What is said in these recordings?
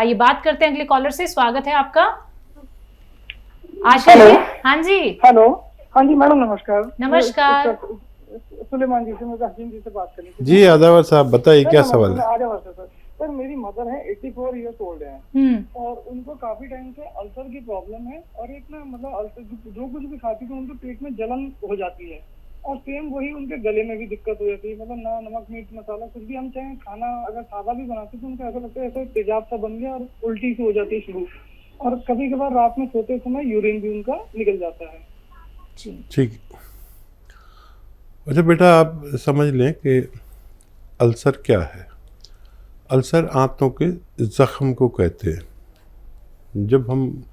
आइए बात करते हैं अगले कॉलर से। स्वागत है आपका। आशा जी। हाँ जी। हेलो। हाँ जी मैडम, नमस्कार। नमस्कार। सुलेमान जी से, मुझे हसीन जी से बात करनी थी। जी आदावर साहब, बताइए क्या सवाल है। आदावर सर, मेरी मदर है 84 ईयर्स ओल्ड है और उनको काफी टाइम से अल्सर की प्रॉब्लम है और एक ना मतलब अल्सर जो कुछ भी खाती तो उनके पेट में जलन हो जाती है और सेम वही उनके गले में भी दिक्कत हो जाती है। मतलब ना नमक मिर्च मसाला कुछ भी हम चाहे खाना अगर सादा भी बनाते तो उनको ऐसा लगता है ऐसे तेजाब सा बन गया और उल्टी सी हो जाती है शुरू, और कभी कभार रात में सोते समय यूरिन भी उनका निकल जाता है। ठीक। अच्छा बेटा, आप समझ लें कि अल्सर क्या है। अल्सर आंतों के ज़ख्म को कहते हैं। जब हम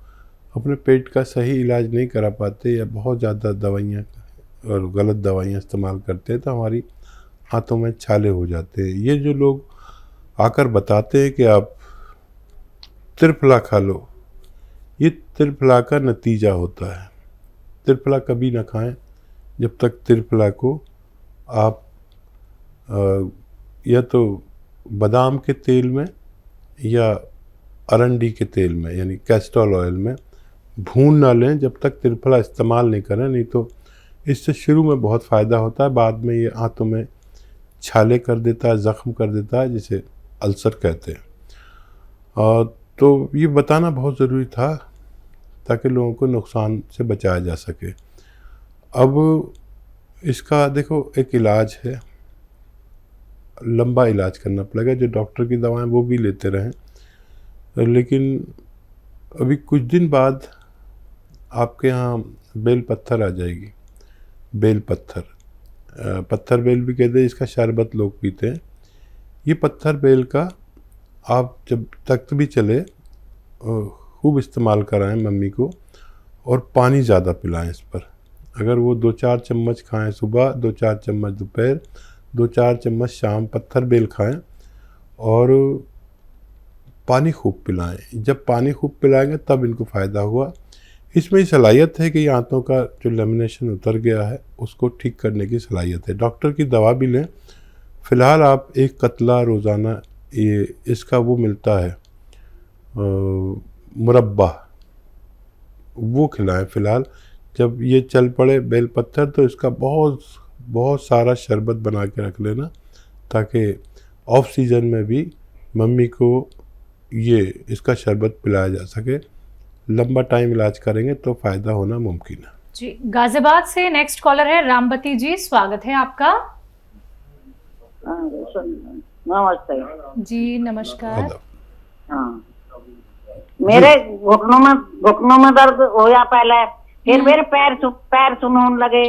अपने पेट का सही इलाज नहीं करा पाते या बहुत ज़्यादा दवाइयाँ और गलत दवाइयाँ इस्तेमाल करते हैं तो हमारी आंतों में छाले हो जाते हैं। ये जो लोग आकर बताते हैं कि आप त्रिफला खा लो, ये त्रिफला का नतीजा होता है। त्रिफला कभी ना खाएं जब तक त्रिफला को आप या तो बादाम के तेल में या अरंडी के तेल में यानी कैस्ट्रॉल ऑयल में भून ना लें, जब तक त्रिफला इस्तेमाल नहीं करें। नहीं तो इससे शुरू में बहुत फ़ायदा होता है, बाद में ये आंतों में छाले कर देता है, ज़ख्म कर देता है, जिसे अल्सर कहते हैं। तो ये बताना बहुत ज़रूरी था ताकि लोगों को नुकसान से बचाया जा सके। अब इसका देखो एक इलाज है, लंबा इलाज करना पड़ेगा। जो डॉक्टर की दवाएं वो भी लेते रहें, लेकिन अभी कुछ दिन बाद आपके यहाँ बेल पत्थर आ जाएगी। बेल पत्थर, पत्थर बेल भी कहते हैं, इसका शरबत लोग पीते हैं। ये पत्थर बेल का आप जब तक भी चले खूब इस्तेमाल कराएं मम्मी को, और पानी ज़्यादा पिलाएं इस पर। अगर वो 2-4 चम्मच खाएं सुबह, 2-4 चम्मच दोपहर, 2-4 चम्मच शाम पत्थर बेल खाएं और पानी खूब पिलाएं। जब पानी खूब पिलाएंगे तब इनको फ़ायदा हुआ। इसमें सलाहियत है कि आंतों का जो लेमिनेशन उतर गया है उसको ठीक करने की सलाहियत है। डॉक्टर की दवा भी लें। फ़िलहाल आप एक कतला रोज़ाना ये इसका वो मिलता है मुरब्बा, वो खिलाएं फ़िलहाल। जब ये चल पड़े बेल पत्थर तो इसका बहुत बहुत सारा शरबत बना के रख लेना, ताकि ऑफ सीज़न में भी मम्मी को ये इसका शरबत पिलाया जा सके। लंबा टाइम इलाज करेंगे तो फ़ायदा होना मुमकिन है। जी, गाजियाबाद से नेक्स्ट कॉलर है रामबती जी। स्वागत है आपका। नमस्ते जी नमस्कार। हाँ, मेरे घुटनों में दर्द होया पहले, फिर मेरे पैर सुनने लगे।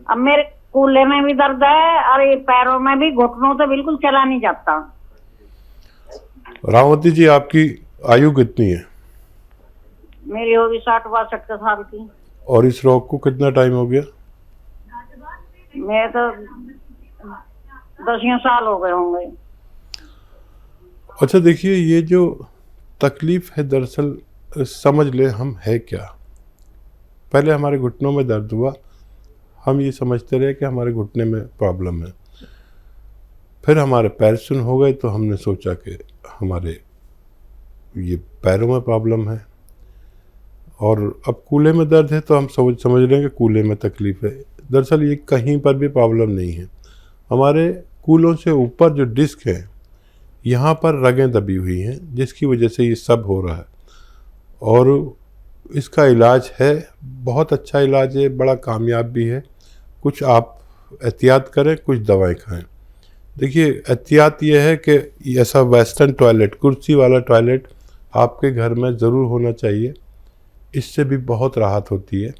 अब मेरे कूल्हे में भी दर्द है और ये पैरों में भी, घुटनों से बिल्कुल चला नहीं जाता। रामवती जी, आपकी आयु कितनी है? मेरी होगी 60-62 साल की। और इस रोग को कितना टाइम हो गया? मैं तो 10 साल हो गए होंगे। अच्छा देखिए, ये जो तकलीफ़ है दरअसल समझ ले हम है क्या। पहले हमारे घुटनों में दर्द हुआ, हम ये समझते रहे कि हमारे घुटने में प्रॉब्लम है। फिर हमारे पैर सुन हो गए तो हमने सोचा कि हमारे ये पैरों में प्रॉब्लम है, और अब कूल्हे में दर्द है तो हम समझ रहे हैं कि कूल्हे में तकलीफ़ है। दरअसल ये कहीं पर भी प्रॉब्लम नहीं है। हमारे कूलों से ऊपर जो डिस्क है, यहाँ पर रगें दबी हुई हैं, जिसकी वजह से ये सब हो रहा है। और इसका इलाज है, बहुत अच्छा इलाज है, बड़ा कामयाब भी है। कुछ आप एहतियात करें, कुछ दवाएं खाएं। देखिए एहतियात ये है कि ऐसा वेस्टर्न टॉयलेट, कुर्सी वाला टॉयलेट आपके घर में ज़रूर होना चाहिए। इससे भी बहुत राहत होती है।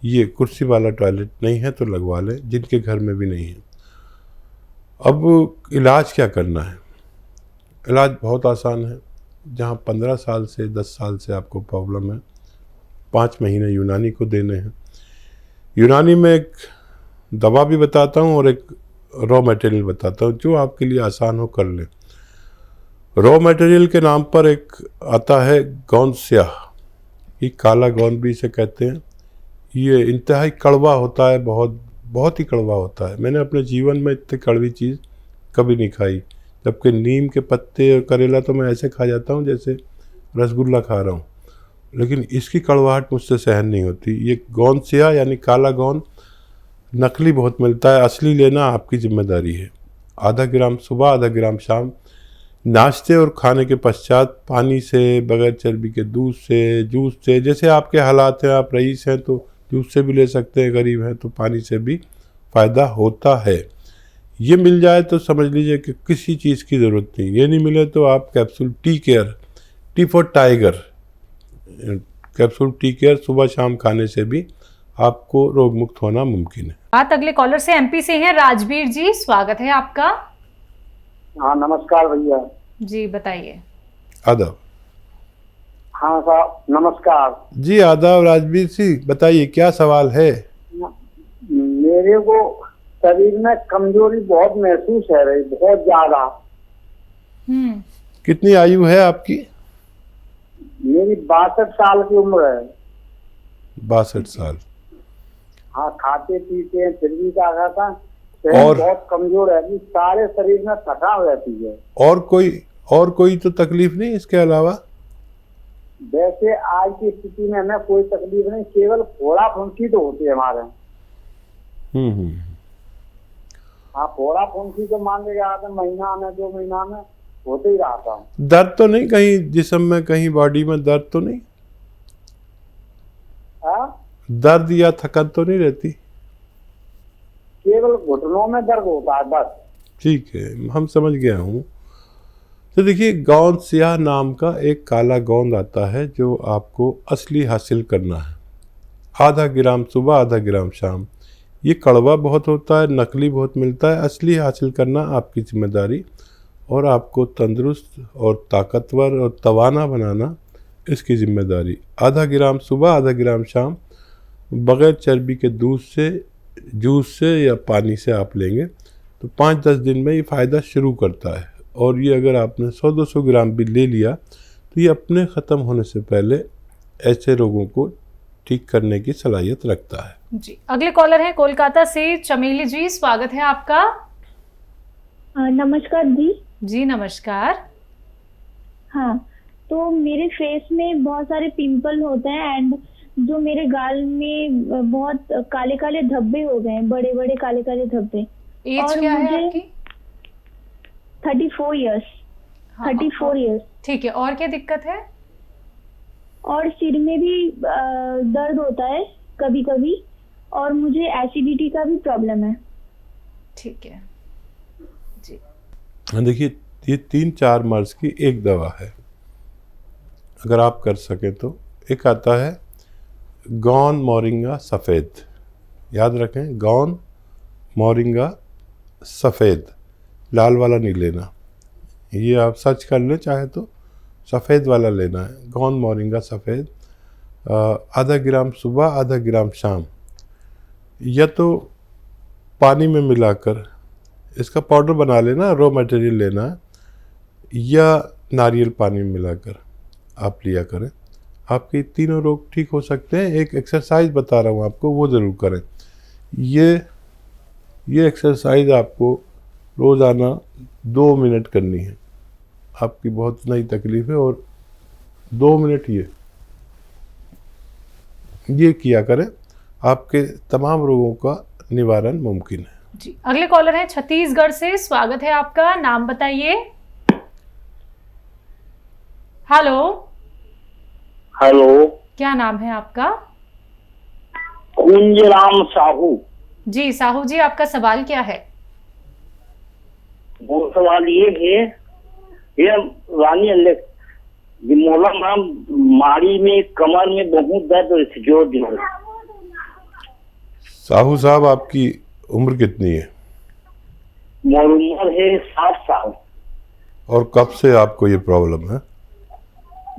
ये कुर्सी वाला टॉयलेट नहीं है तो लगवा लें, जिनके घर में भी नहीं है। अब इलाज क्या करना है? इलाज बहुत आसान है। जहाँ 15 साल से 10 साल से आपको प्रॉब्लम है, 5 महीने यूनानी को देने हैं। यूनानी में एक दवा भी बताता हूँ और एक रॉ मटेरियल बताता हूँ, जो आपके लिए आसान हो कर लें। रॉ मटेरियल के नाम पर एक आता है गोंद स्याह, ये काला गोंद भी इसे कहते हैं। ये इंतहाई कड़वा होता है, बहुत बहुत ही कड़वा होता है। मैंने अपने जीवन में इतनी कड़वी चीज़ कभी नहीं खाई। जबकि नीम के पत्ते और करेला तो मैं ऐसे खा जाता हूँ जैसे रसगुल्ला खा रहा हूँ, लेकिन इसकी कड़वाहट मुझसे सहन नहीं होती। ये गोंद स्याह यानी काला गोंद नकली बहुत मिलता है, असली लेना आपकी जिम्मेदारी है। आधा ग्राम सुबह, आधा ग्राम शाम, नाश्ते और खाने के पश्चात पानी से, बगैर चर्बी के दूध से, जूस से, जैसे आपके हालात हैं, आप रईस हैं तो जूस से भी ले सकते हैं, गरीब हैं तो पानी से भी फ़ायदा होता है। ये मिल जाए तो समझ लीजिए कि किसी चीज़ की ज़रूरत नहीं। ये नहीं मिले तो आप capsule tea care, T for tiger, capsule tea care सुबह शाम खाने से भी आपको रोग मुक्त होना मुमकिन है। बात अगले कॉलर से एमपी से हैं राजवीर जी, स्वागत है आपका। हाँ नमस्कार भैया जी बताइए। आदाब। हाँ साहब नमस्कार जी आदाब राजवीर जी, बताइए क्या सवाल है। मेरे को शरीर में कमजोरी बहुत महसूस है रही, बहुत ज्यादा। कितनी आयु है आपकी। मेरी 62 साल की उम्र है। 62 साल। हाँ खाते पीते हैं फिर भी क्या था, और बहुत कमजोर है, अभी सारे शरीर में थकान रहती है। और कोई तो तकलीफ नहीं इसके अलावा। वैसे आज की स्थिति में हमें कोई तकलीफ नहीं, केवल फोड़ा फुंसी तो होती है हमारे। हाँ फोड़ा फुंसी तो मान लिया महीना में 2 महीना में होते ही रहा था। दर्द तो नहीं कहीं जिस्म में, कहीं बॉडी में दर्द तो नहीं। दर्द या थकान तो नहीं रहती। केवल घुटनों में दर्द होता है बस। ठीक है, हम समझ गया हूँ। तो देखिए गोंद स्याह नाम का एक काला गोंद आता है जो आपको असली हासिल करना है। आधा ग्राम सुबह, आधा ग्राम शाम। ये कड़वा बहुत होता है, नकली बहुत मिलता है। असली हासिल करना आपकी जिम्मेदारी और आपको तंदुरुस्त और ताकतवर और तवाना बनाना इसकी जिम्मेदारी। आधा ग्राम सुबह, आधा ग्राम शाम, बग़ैर चर्बी के दूध से, जूस से या पानी से आप लेंगे तो 5-10 दिन में ये फ़ायदा शुरू करता है। और ये अगर आपने 100-200 ग्राम भी ले लिया तो ये अपने ख़त्म होने से पहले ऐसे रोगों को ठीक करने की सलाहियत रखता है। जी अगले कॉलर हैं कोलकाता से चमेली जी, स्वागत है आपका। नमस्कार जी। जी नमस्कार। हाँ तो मेरे फेस में बहुत सारे पिंपल होते हैं एंड जो मेरे गाल में बहुत काले काले धब्बे हो गए हैं, बड़े बड़े काले काले धब्बे। एज क्या है आपकी। 34 इयर्स। हाँ, 34 इयर्स। ठीक है, और क्या दिक्कत है। और सिर में भी दर्द होता है कभी कभी, और मुझे एसिडिटी का भी प्रॉब्लम है। ठीक है जी। देखिए ये 3-4 मर्ज की एक दवा है, अगर आप कर सके तो। एक आता है गौन मोरिंगा सफ़ेद, याद रखें गौन मोरिंगा सफ़ेद, लाल वाला नहीं लेना। ये आप सर्च कर लें चाहे तो, सफ़ेद वाला लेना है, गौन मोरिंगा सफ़ेद। आधा ग्राम सुबह, आधा ग्राम शाम, या तो पानी में मिलाकर इसका पाउडर बना लेना, रॉ मटेरियल लेना है, या नारियल पानी में मिलाकर आप लिया करें। आपके तीनों रोग ठीक हो सकते हैं। एक एक्सरसाइज बता रहा हूँ आपको, वो ज़रूर करें। ये एक्सरसाइज आपको रोज़ाना 2 मिनट करनी है। आपकी बहुत नई तकलीफ है और 2 मिनट ये किया करें, आपके तमाम रोगों का निवारण मुमकिन है। जी अगले कॉलर हैं छत्तीसगढ़ से, स्वागत है आपका। नाम बताइए। हेलो। हेलो, क्या नाम है आपका। कुंजराम साहू। जी साहू जी, आपका सवाल क्या है। वो सवाल ये है, ये रानी मोला माड़ी में, कमर में बहुत दर्द, जोर जोर। साहू साहब आपकी उम्र कितनी है। मेरी उम्र है 60 साल। और कब से आपको ये प्रॉब्लम है।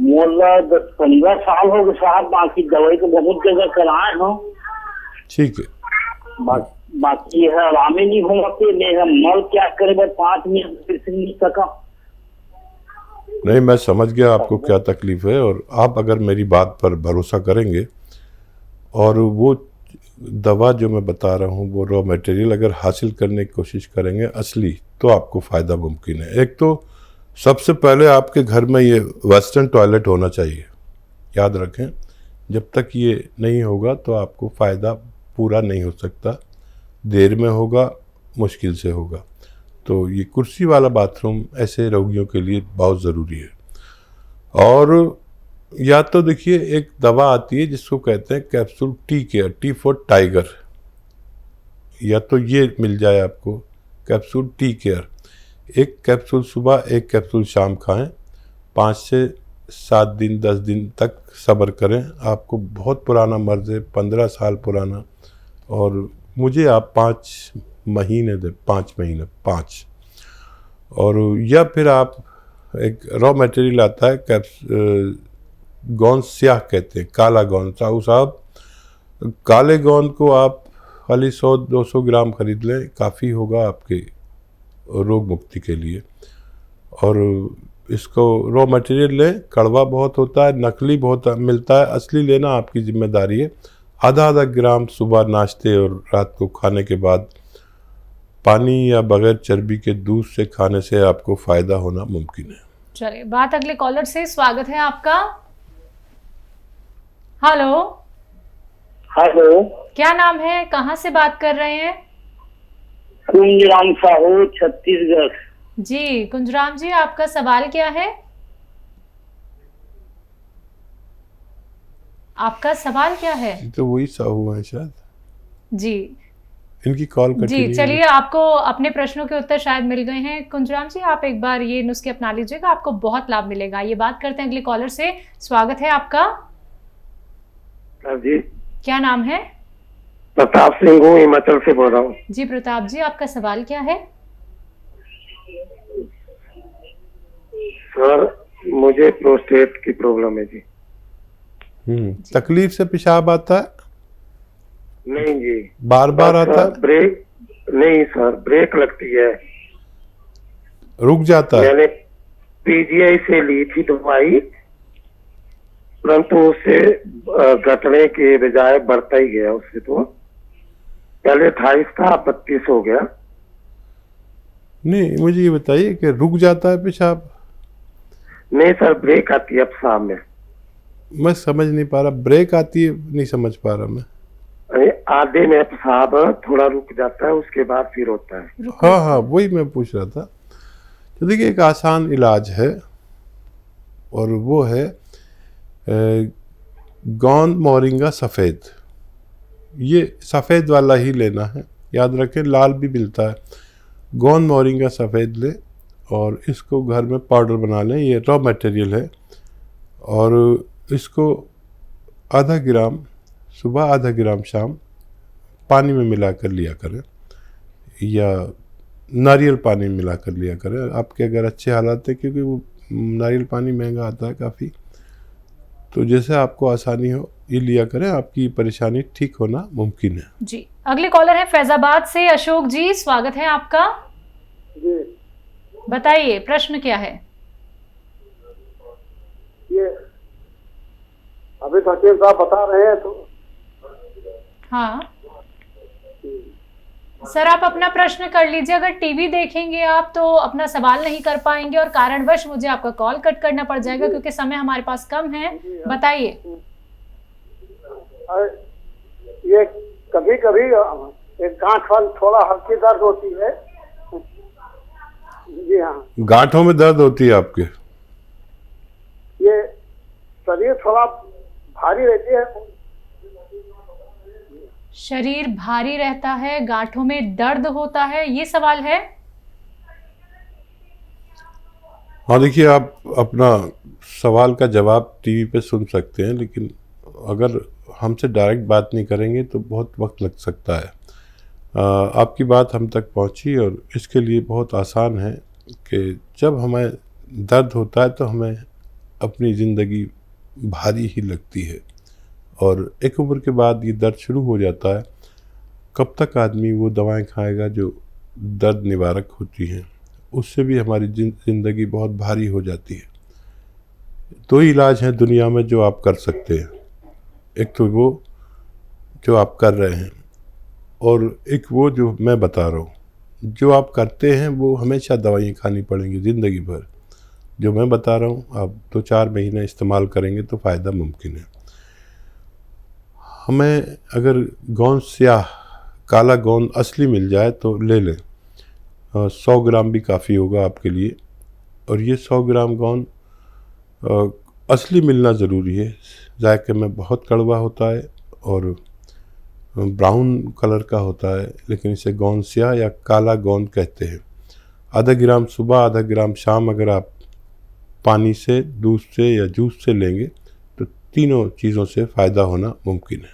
मोला 10-15 साल हो गए साहब, बाकी दवाई तो बहुत जगह कराए हो। ठीक है, बाकी यह आराम ही नहीं होते। मैं मल क्या करे, 5 मिनट फिर से नहीं सका। नहीं, मैं समझ गया आपको क्या तकलीफ है, और आप अगर मेरी बात पर भरोसा करेंगे और वो दवा जो मैं बता रहा हूँ, वो रॉ मटेरियल अगर हासिल करने की कोशिश करेंगे असली, तो आपको फ़ायदा मुमकिन है। एक तो सबसे पहले आपके घर में ये वेस्टर्न टॉयलेट होना चाहिए, याद रखें। जब तक ये नहीं होगा तो आपको फ़ायदा पूरा नहीं हो सकता, देर में होगा, मुश्किल से होगा। तो ये कुर्सी वाला बाथरूम ऐसे रोगियों के लिए बहुत ज़रूरी है। और या तो देखिए एक दवा आती है जिसको कहते हैं capsule tea care, T for tiger, या तो ये मिल जाए आपको कैप्सूल टी केयर। एक कैप्सूल सुबह, एक कैप्सूल शाम खाएं। 5 से 7 दिन 10 दिन तक सब्र करें। आपको बहुत पुराना मर्ज़ है, 15 साल पुराना, और मुझे आप 5 महीने दें, 5 महीने 5। और या फिर आप एक रॉ मटेरियल आता है गोंद स्याह कहते हैं, काला गोंद। साहब काले गोंद को आप खाली 100-200 ग्राम खरीद लें, काफ़ी होगा आपके रोग मुक्ति के लिए। और इसको रॉ मटेरियल लें, कड़वा बहुत होता है, नकली बहुत मिलता है, असली लेना आपकी जिम्मेदारी है। आधा ग्राम सुबह नाश्ते और रात को खाने के बाद पानी या बगैर चर्बी के दूध से खाने से आपको फ़ायदा होना मुमकिन है। चलिए, बात अगले कॉलर से। स्वागत है आपका। हेलो। हेलो, क्या नाम है, कहाँ से बात कर रहे हैं? कुंजराम साहू, छत्तीसगढ़। जी कुंजराम जी, आपका सवाल क्या है? आपका सवाल क्या है? तो वही साहू हैं शायद, जी इनकी कॉल कटी जी, नहीं है। चलिए, आपको अपने प्रश्नों के उत्तर शायद मिल गए हैं। कुंजराम जी, आप एक बार ये नुस्खे अपना लीजिएगा, आपको बहुत लाभ मिलेगा। ये बात करते हैं अगले कॉलर से। स्वागत है आपका। जी, क्या नाम है? प्रताप सिंह हूँ, हिमाचल से बोल रहा हूँ। जी प्रताप जी, आपका सवाल क्या है? सर, मुझे प्रोस्टेट की प्रॉब्लम है जी। तकलीफ से पेशाब आता है? नहीं जी। बार बार आता है? ब्रेक नहीं सर, ब्रेक लगती है, रुक जाता है? मैंने पीजीआई से ली थी दवाई, परंतु उससे घटने के बजाय बढ़ता ही गया। उससे तो पहले 28 था, 32 हो गया। नहीं, मुझे ये बताइए कि रुक जाता है पेशाब? नहीं सर, ब्रेक आती है पेशाब में। मैं समझ नहीं पा रहा, ब्रेक आती है, नहीं समझ पा रहा मैं। अरे आधे में पेशाब थोड़ा रुक जाता है, उसके बाद फिर होता है। हाँ, वही मैं पूछ रहा था। तो देखिए, एक आसान इलाज है और वो है गोंद मोरिंगा सफ़ेद। ये सफ़ेद वाला ही लेना है, याद रखें, लाल भी मिलता है। गोंद मोरिंगा सफ़ेद ले और इसको घर में पाउडर बना लें। ये रॉ मटेरियल है और इसको आधा ग्राम सुबह, आधा ग्राम शाम पानी में मिला कर लिया करें, या नारियल पानी में मिला कर लिया करें। आपके अगर अच्छे हालात है, क्योंकि वो नारियल पानी महंगा आता है काफ़ी, तो जैसे आपको आसानी हो ये लिया करें, आपकी परेशानी ठीक होना मुमकिन है। जी, अगले कॉलर है फैजाबाद से अशोक जी। स्वागत है आपका। जी, बताइए, प्रश्न क्या है? ये अभी सचिव साहब बता रहे हैं तो हाँ सर, आप अपना प्रश्न कर लीजिए। अगर टीवी देखेंगे आप तो अपना सवाल नहीं कर पाएंगे और कारणवश मुझे आपका कॉल कट करना पड़ जाएगा, क्योंकि समय हमारे पास कम है। बताइए। ये कभी कभी एक गांठ वाली थोड़ा हल्की दर्द होती है। जी हाँ, गांठों में दर्द होती है आपके? ये शरीर थोड़ा भारी रहती है। शरीर भारी रहता है, गांठों में दर्द होता है, ये सवाल है? हाँ, देखिए, आप अपना सवाल का जवाब टीवी पे सुन सकते हैं, लेकिन अगर हमसे डायरेक्ट बात नहीं करेंगे तो बहुत वक्त लग सकता है। आपकी बात हम तक पहुंची और इसके लिए बहुत आसान है कि जब हमें दर्द होता है तो हमें अपनी ज़िंदगी भारी ही लगती है और एक उम्र के बाद ये दर्द शुरू हो जाता है। कब तक आदमी वो दवाएं खाएगा जो दर्द निवारक होती हैं? उससे भी हमारी ज़िंदगी बहुत भारी हो जाती है। दो इलाज हैं दुनिया में जो आप कर सकते हैं, एक तो वो जो आप कर रहे हैं और एक वो जो मैं बता रहा हूँ। जो आप करते हैं वो हमेशा दवाइयाँ खानी पड़ेंगी ज़िंदगी भर। जो मैं बता रहा हूँ आप 2-4 महीने इस्तेमाल करेंगे तो फ़ायदा मुमकिन है। हमें अगर गोंद स्याह, काला गोंद असली मिल जाए तो ले लें। 100 ग्राम भी काफ़ी होगा आपके लिए। और ये 100 ग्राम गोंद असली मिलना ज़रूरी है। जायके में बहुत कड़वा होता है और ब्राउन कलर का होता है, लेकिन इसे गोंद स्याह या काला गोंद कहते हैं। आधा ग्राम सुबह, आधा ग्राम शाम अगर आप पानी से, दूध से या जूस से लेंगे तो तीनों चीज़ों से फ़ायदा होना मुमकिन है।